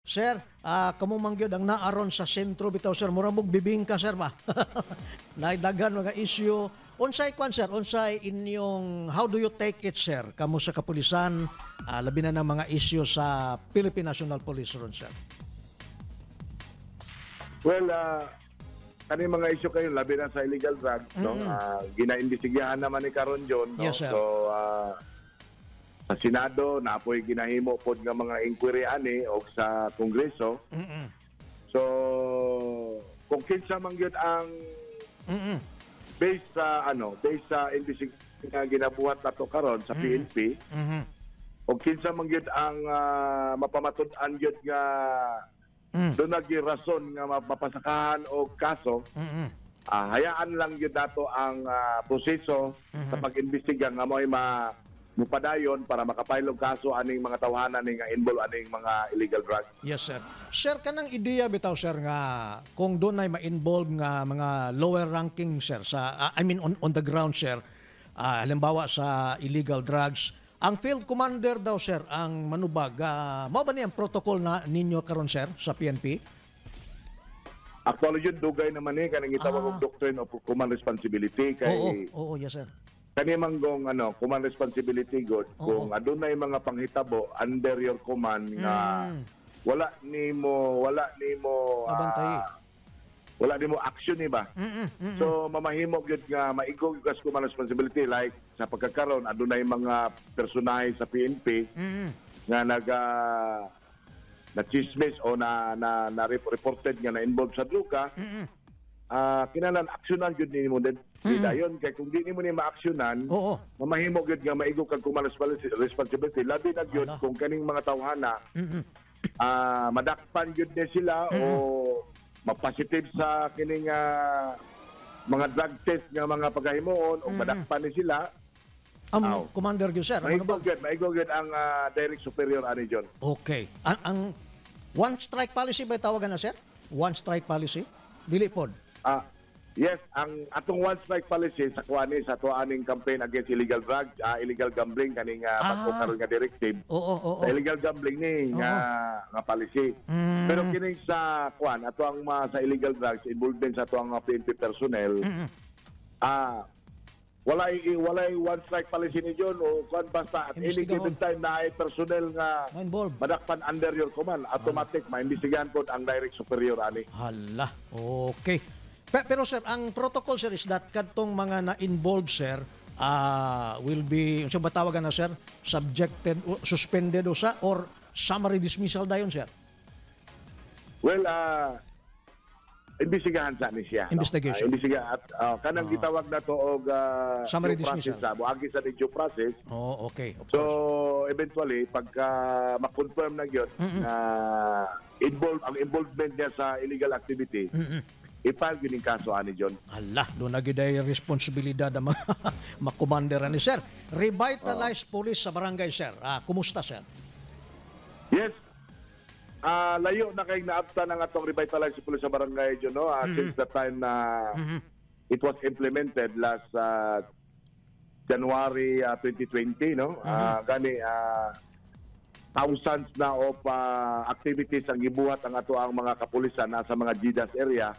Sir, kamo mangyod ang naaron sa sentro bitaw sir, mura mong bibingka sir ba? Naidaghan mga issue. Unsay kwan sir, unsay inyong how do you take it sir? Kamo sa kapulisan, labi na ng mga issue sa Philippine National Police ron sir. Well, kani mga issue kayo labi na sa illegal drugs, no? Ginaimbestigahan naman ni karon John, no? Yes, sir. So sa Senado napoy ginahimo pod nga mga inquiry ani o sa Kongreso. So kung kinsa man gyud ang based sa investigation nga ginabuhat nato karon sa PNP, o kinsa man gyud ang mapamatud-an gyud nga doon nag-rason nga mapasakahan o kaso, hayaan lang yun dato ang proseso sa pag-imbestiga nga mo'y mupadayon para makapilog kaso aning mga tawhanan ning involved aning mga illegal drugs. Yes sir. Sir, kanang ideya bitaw sir nga kung doon ay ma-involve nga mga lower ranking sir sa on the ground sir, halimbawa sa illegal drugs, ang field commander daw sir ang manubag. Mao ba niya ang protocol na ninyo karon sir sa PNP? Actually yun dugay naman kanang gitawag og doctrine of command responsibility kay Oo, yes sir. kani manggong command responsibility god kung adunay mga panghitabo under your command nga wala nimo Abantay. wala nimo action ba. So mamahimo gyud nga maigog kas command responsibility like sa pagkakaron adunay mga personahe sa PNP nga na chismis o na reported nga na involved sa druga. Kinalan aksyonan gyud nimo din dayon kay kung di nimo ni ma-aksyonan mamahimo gyud nga maigog kag command responsibility labi na gyud kung kaning mga tawhana madakpan gyud ni sila o mapositive sa kining mga drug test nga mga paghimuon o madakpan ni sila Commander gyud sir. maigog gyud ang direct superior ani John. Okay. Ang one strike policy ba tawagan na sir? One strike policy? Dili pod. Yes, ang atong one strike policy sa kuani sa tuaning campaign against illegal drugs, illegal gambling kaning bago karon nga directive. Sa illegal gambling ni nga policy. Pero kining sa kuan ato ang sa illegal drugs involvement sa ato ang PNP personnel. Walay one strike policy ni John o kuan basta at any given time na ay personnel nga madakpan under your command, automatic maimbestigahan pod ang direct superior ani. Hala, okay. Pero sir, ang protocol sir is that kadtong mga na-involved sir will be, so ba tawagan na sir, subjected, suspended o sa, or summary dismissal dayon sir? Well, imbestigahan sa ni siya. Investigation. Kanang gitawag na to og summary dismissal. Agi sa due process. Okay. So eventually pagka ma-confirm na gyud na ang involvement niya sa illegal activity, ipal gining kaso ani John. Hala, doon na gyud ay responsibilidad ang mga makommander ni sir. Revitalized police sa barangay sir. Kumusta sir? Yes. Layo na kay naabta ng atong revitalized police sa barangay John, no? Since the time na it was implemented last January 2020, no? Gani thousands na of activities ang gibuhat ang ato ang mga kapulisan nasa mga GDAS area.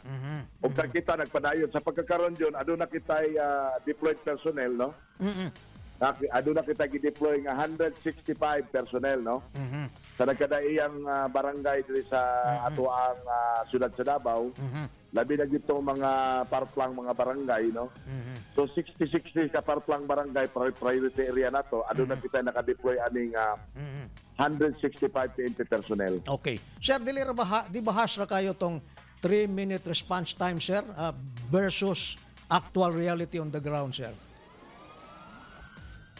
Ug kita nagpadayon sa pagkakaroon John, aduna kitay deployed personnel, no? Aduna kita gi-deploy nga 165 personnel, no? Sa nagkadaiyang barangay diri sa ato ang siyudad sa Davao. Labi na gito mga parplang mga barangay, no? So 60 ka parplang barangay priority area nato, aduna kita naka-deploy aning 165 PNP personnel. Okay. Sir, di bahas ra kayo tong 3-minute response time, sir, versus actual reality on the ground, sir?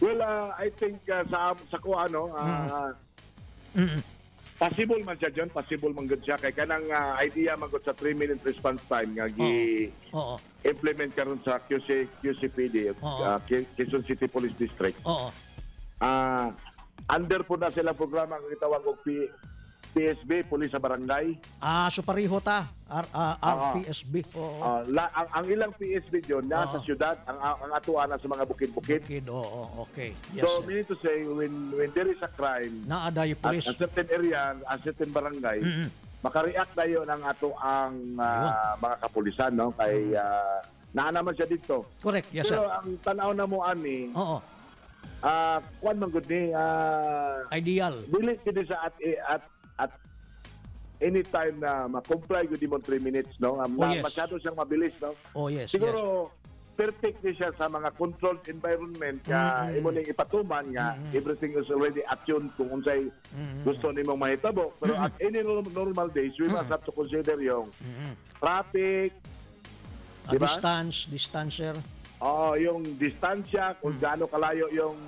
Well, I think sa kuano, possible man siya dyan, possible man gud siya. Kaya kanang idea man gud sa 3-minute response time nga implement karon sa QCPD, Quezon City Police District. Under po na sila programa nga gitawag og PSB, Pulis sa Barangay. So pareho ta. RPSB. Oo. Ang ilang PSB yun, nasa syudad, ang atuan na sa mga bukid-bukid. Bukid, oo, okay. Yes, So, sir. meaning to say, when there is a crime, Naaday at police. a certain area, a certain barangay, makareact na yun ang ato ang mga kapulisan, no? Kay, naanaman siya dito. Correct, yes, sir. Pero ang tanaw na mo, ani, Oo. kuwan man gud ni, Ideal. dili kini sa at any time na ma-comply gud mo 3 minutes, no? yes. Masyado siyang mabilis, no? Oh, yes, yes. Siguro perfect ni siya sa mga controlled environment ka imo ning ipatuman nga everything is already attuned kung unsay gusto nimong mahitabo. Pero at any normal days we must have to consider yung traffic, diba? Distance, sir. Yung distansya, kung gaano kalayo yung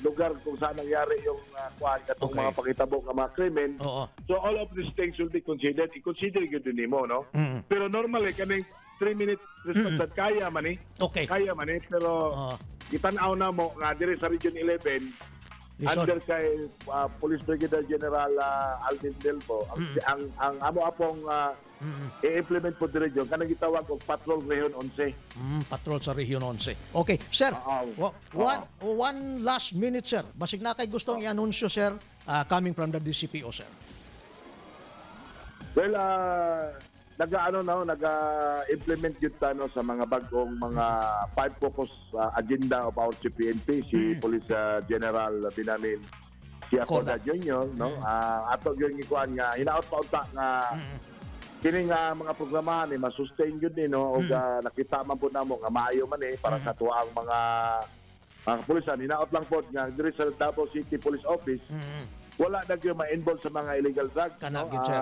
lugar kung saan nangyari yung katong Okay. mga pakitabo ng mga krimen. Oo. So all of these things will be considered. I-consider yun din mo, no? Pero normally, kaming 3-minute response kaya man eh. Okay. Kaya man eh. Pero Oo. itanaw na mo nga dire sa Region 11, Lison. under kay Police Brigadier General Alvin Delbo, ang amo apong i-implement po dire yun, kanang gitawag og Patrol Region 11. Patrol sa Region 11. Okay, sir. One last minute, sir. Basig na kay gustong i-anunsyo, sir, coming from the DCPO, sir. Well, nag-implement yun sa mga bagong mga 5 focus agenda of our CPNP, si Police General Binamin si Acoda Jr., no? Ato yun ikuan nga, hinaot pa unta nga kini nga mga programahan masustain yun din, no? O nakita man po namo nga maayo man para sa tuwang mga kapulisan. Hinaot lang po nga diri sa Davao City Police Office, wala na gyud ma-involve sa mga illegal drugs. Kanagid, sir.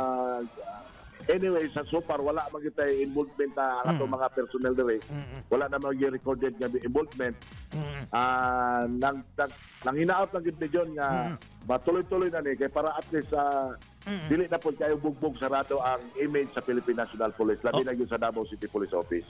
Anyway, so far, wala magitay involvement na ang atong mga personnel dire. Wala na recorded nga involvement. Nang hinaot lang gid John nga matuloy-tuloy na ni kay para at least dili na po kayo bugbog sarado ang image sa Philippine National Police, labi na yun sa Davao City Police Office.